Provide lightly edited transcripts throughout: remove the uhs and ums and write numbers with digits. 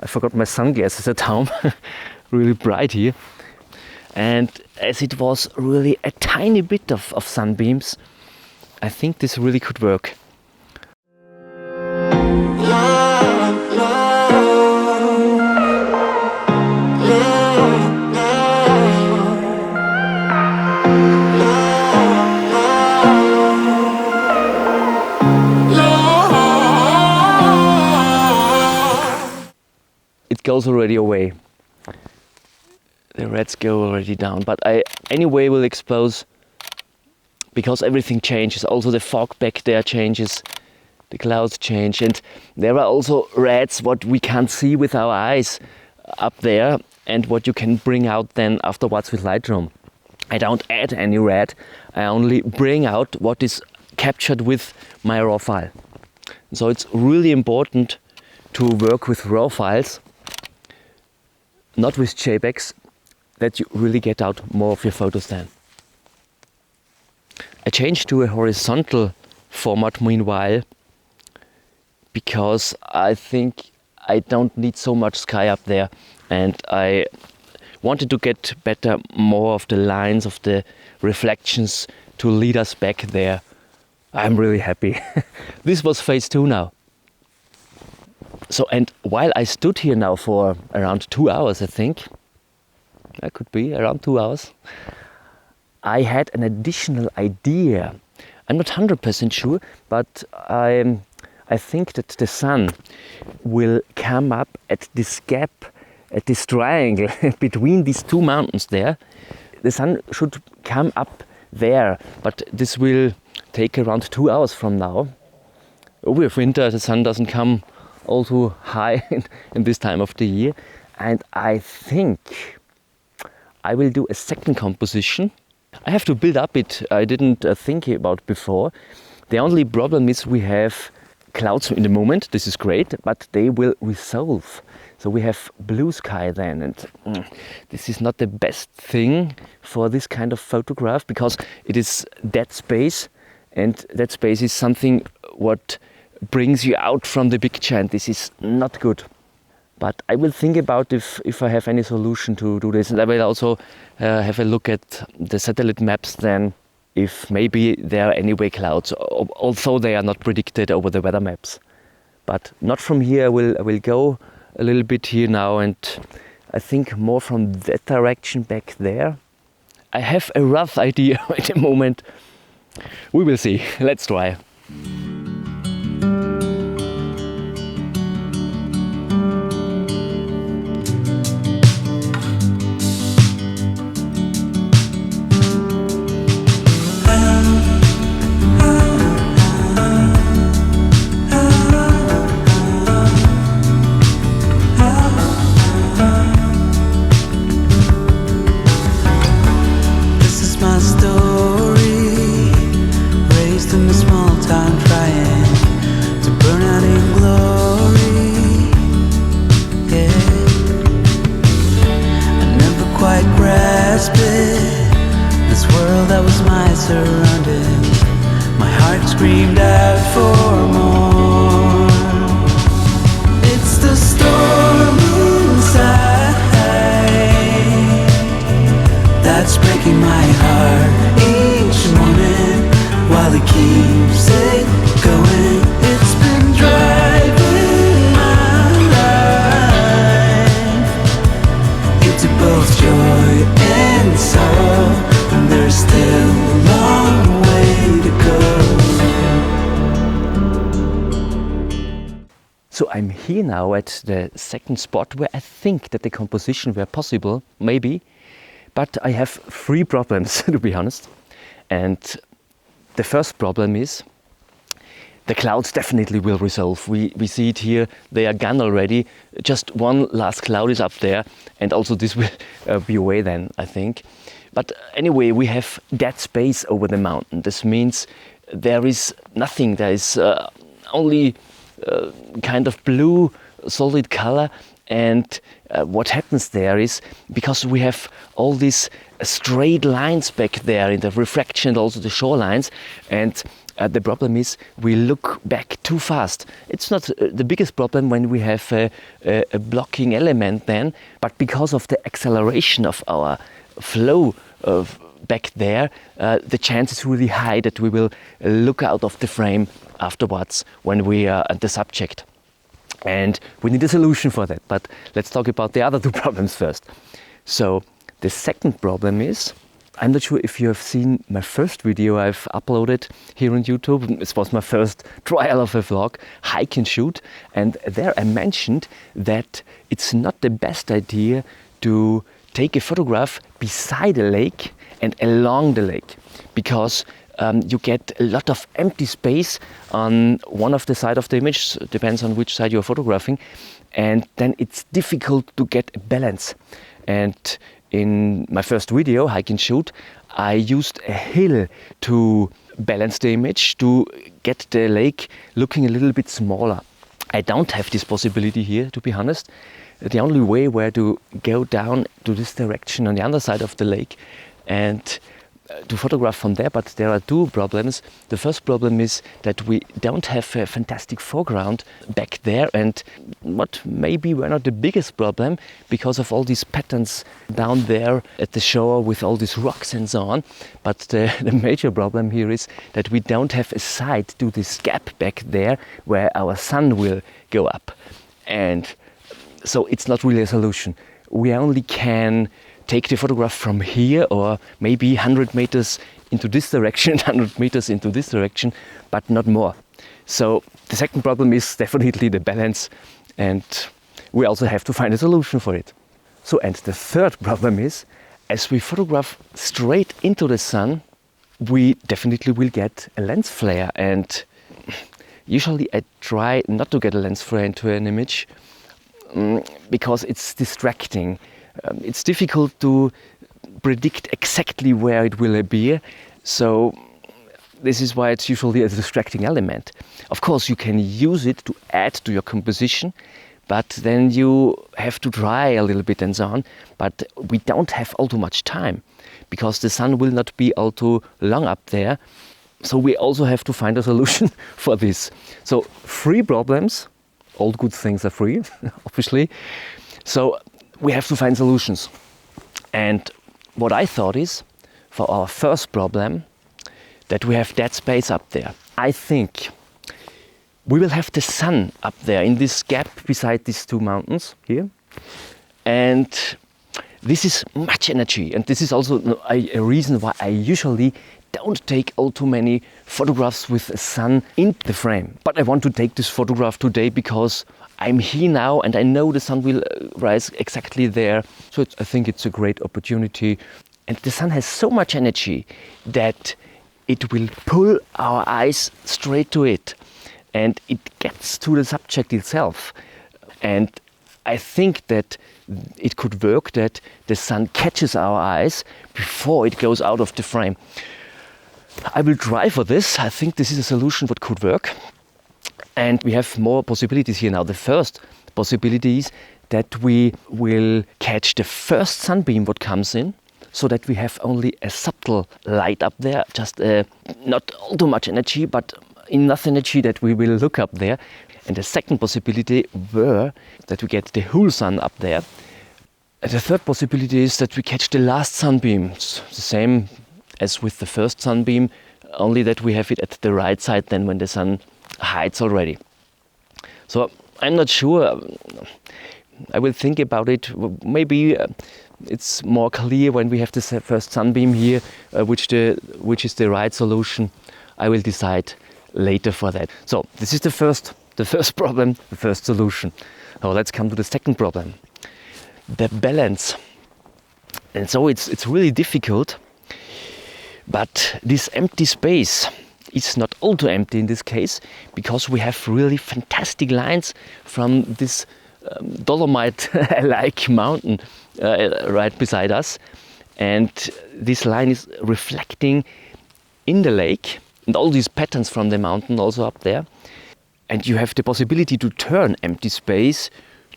I forgot my sunglasses at home, really bright here. And as it was really a tiny bit of sunbeams, I think this really could work. It goes already away. The reds go already down, but I anyway will expose, because everything changes. Also the fog back there changes, the clouds change, and there are also reds what we can't see with our eyes up there, and what you can bring out then afterwards with Lightroom. I don't add any red, I only bring out what is captured with my raw file. So it's really important to work with raw files, not with JPEGs, that you really get out more of your photos then. I changed to a horizontal format meanwhile, because I think I don't need so much sky up there, and I wanted to get better more of the lines of the reflections to lead us back there. I'm really happy. This was phase 2 now. So, and while I stood here now for around 2 hours, I think, that could be around 2 hours, I had an additional idea. I'm not 100% sure, but I think that the sun will come up at this gap, at this triangle between these two mountains there. The sun should come up there, but this will take around 2 hours from now. With winter, the sun doesn't come all too high in this time of the year, and I think I will do a second composition. I have to build up it. I didn't think about before. The only problem is we have clouds in the moment. This is great, but they will resolve. So we have blue sky then, and this is not the best thing for this kind of photograph, because it is dead space, and that space is something what brings you out from the picture, and this is not good. But I will think about if I have any solution to do this, and I will also have a look at the satellite maps then, if maybe there are anyway clouds, although they are not predicted over the weather maps. But not from here. I will go a little bit here now, and I think more from that direction back there. I have a rough idea at the moment. We will see. Let's try. This world that was my surroundings, my heart screamed out for more. It's the storm inside that's breaking my heart each morning, while it keeps it going. It's been driving my life into both joy and sorrow, and there's still a long way to go. So I'm here now at the second spot where I think that the composition were possible, maybe, but I have 3 problems to be honest. And the first problem is the clouds definitely will resolve. We see it here, they are gone already. Just one last cloud is up there, and also this will be away then, I think. But anyway, we have dead space over the mountain. This means there is nothing. There is only kind of blue solid color, and what happens there is, because we have all these straight lines back there in the refraction and also the shorelines, and The problem is we look back too fast. It's not the biggest problem when we have a blocking element then, but because of the acceleration of our flow back there, the chance is really high that we will look out of the frame afterwards when we are at the subject. And we need a solution for that. But let's talk about the other two problems first. So the second problem is, I'm not sure if you have seen my first video I've uploaded here on YouTube. This was my first trial of a vlog, hike and shoot. And there I mentioned that it's not the best idea to take a photograph beside a lake and along the lake, because you get a lot of empty space on one of the side of the image, depends on which side you're photographing, and then it's difficult to get a balance. And in my first video, Hike and Shoot, I used a hill to balance the image, to get the lake looking a little bit smaller. I don't have this possibility here, to be honest. The only way were to go down to this direction on the other side of the lake and to photograph from there, but there are two problems. The first problem is that we don't have a fantastic foreground back there, and what maybe were not the biggest problem because of all these patterns down there at the shore with all these rocks and so on. But the major problem here is that we don't have a side to this gap back there where our sun will go up. And so it's not really a solution. We only can take the photograph from here, or maybe 100 meters into this direction, 100 meters into this direction, but not more. So the second problem is definitely the balance, and we also have to find a solution for it. So, and the third problem is, as we photograph straight into the sun, we definitely will get a lens flare, and usually I try not to get a lens flare into an image because it's distracting. It's difficult to predict exactly where it will appear, so this is why it's usually a distracting element. Of course, you can use it to add to your composition, but then you have to try a little bit and so on. But we don't have all too much time, because the sun will not be all too long up there. So we also have to find a solution for this. So 3 problems. All good things are free, obviously. So we have to find solutions. And what I thought is, for our first problem, that we have dead space up there. I think we will have the sun up there in this gap beside these 2 mountains here. And this is much energy. And this is also a reason why I usually don't take all too many photographs with the sun in the frame. But I want to take this photograph today because I'm here now and I know the sun will rise exactly there. So I think it's a great opportunity. And the sun has so much energy that it will pull our eyes straight to it. And it gets to the subject itself. And I think that it could work that the sun catches our eyes before it goes out of the frame. I will try for this. I think this is a solution that could work. And we have more possibilities here now. The first possibility is that we will catch the first sunbeam what comes in, so that we have only a subtle light up there, just not all too much energy, but enough energy that we will look up there. And the second possibility were that we get the whole sun up there. And the third possibility is that we catch the last sunbeam. It's the same as with the first sunbeam, only that we have it at the right side than when the sun hides already. So I'm not sure. I will think about it. Maybe it's more clear when we have the first sunbeam here, which is the right solution. I will decide later for that. So this is the first problem, the first solution. Now let's come to the second problem, the balance. And so it's really difficult. But this empty space is not all too empty in this case, because we have really fantastic lines from this Dolomite-like mountain right beside us. And this line is reflecting in the lake, and all these patterns from the mountain also up there. And you have the possibility to turn empty space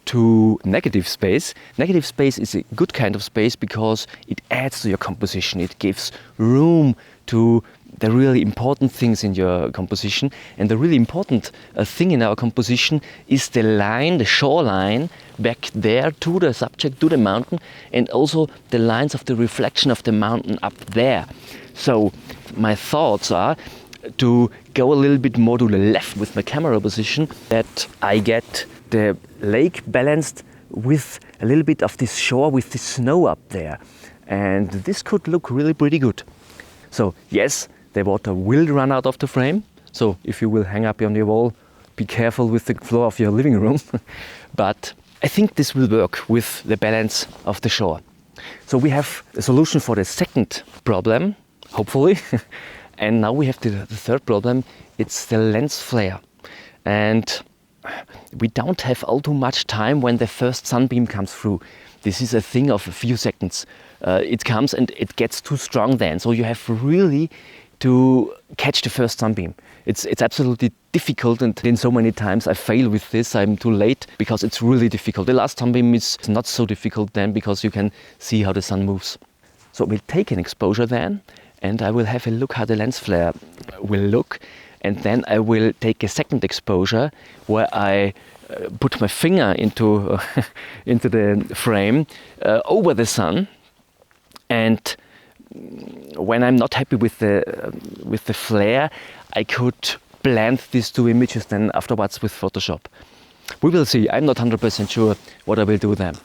to negative space. Negative space is a good kind of space because it adds to your composition. It gives room to the really important things in your composition. And the really important thing in our composition is the line, the shoreline back there to the subject, to the mountain, and also the lines of the reflection of the mountain up there. So my thoughts are to go a little bit more to the left with my camera position, that I get the lake balanced with a little bit of this shore with the snow up there. And this could look really pretty good. So yes, the water will run out of the frame. So if you will hang up on your wall, be careful with the floor of your living room. But I think this will work with the balance of the shore. So we have a solution for the second problem, hopefully. And now we have the third problem. It's the lens flare. And we don't have all too much time when the first sunbeam comes through. This is a thing of a few seconds. It comes and it gets too strong then. So you have really to catch the first sunbeam. It's absolutely difficult, and in so many times I fail with this. I'm too late because it's really difficult. The last sunbeam is not so difficult then because you can see how the sun moves. So we'll take an exposure then, and I will have a look how the lens flare will look. And then I will take a second exposure where I put my finger into into the frame over the sun. And when I'm not happy with the flare, I could blend these two images then afterwards with Photoshop. We will see. I'm not 100% sure what I will do then.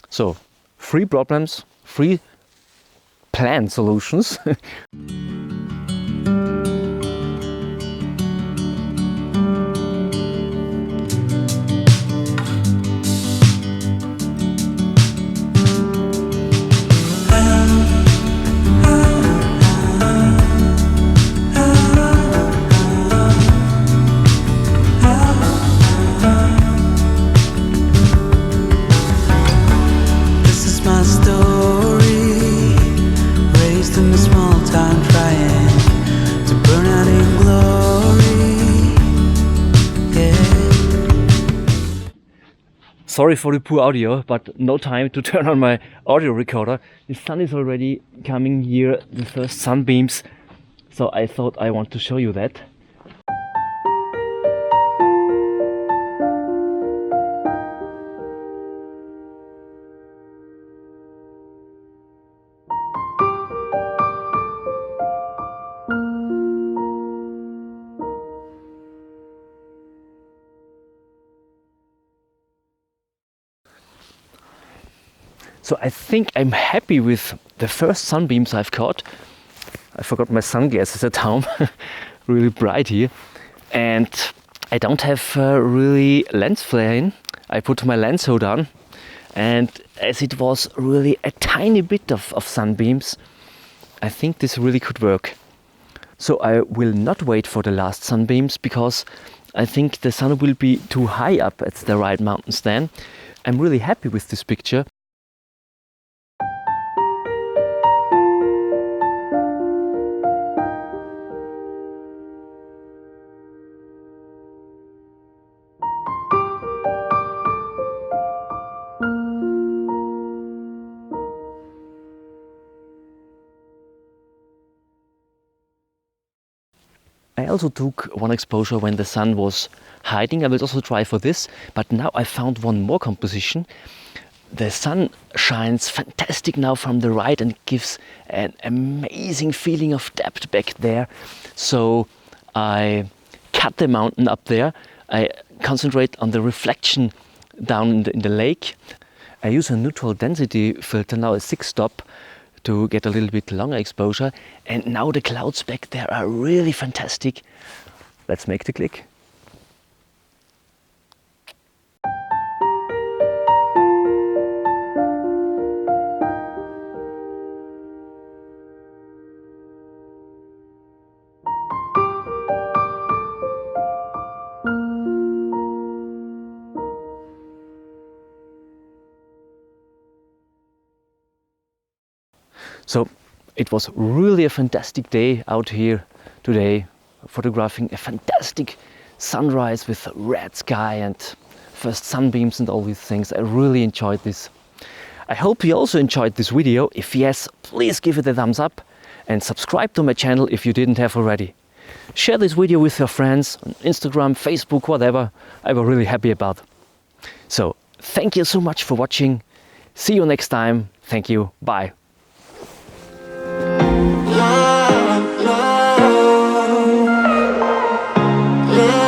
So, 3 problems, 3 planned solutions. Sorry for the poor audio, but no time to turn on my audio recorder. The sun is already coming here, the first sunbeams, so I thought I want to show you that. So I think I'm happy with the first sunbeams I've caught. I forgot my sunglasses at home, really bright here. And I don't have really lens flare in. I put my lens hood on, and as it was really a tiny bit of sunbeams, I think this really could work. So I will not wait for the last sunbeams because I think the sun will be too high up at the right mountains then. I'm really happy with this picture. I also took one exposure when the sun was hiding. I will also try for this, but now I found one more composition. The sun shines fantastic now from the right and gives an amazing feeling of depth back there. So I cut the mountain up there. I concentrate on the reflection down in the lake. I use a neutral density filter now, a 6-stop, to get a little bit longer exposure. And now the clouds back there are really fantastic. Let's make the click. So it was really a fantastic day out here today, photographing a fantastic sunrise with red sky and sunbeams and all these things. I really enjoyed this. I hope you also enjoyed this video. If yes, please give it a thumbs up and subscribe to my channel if you didn't have already. Share this video with your friends on Instagram, Facebook, whatever. I was really happy about. So thank you so much for watching. See you next time. Thank you. Bye. Love.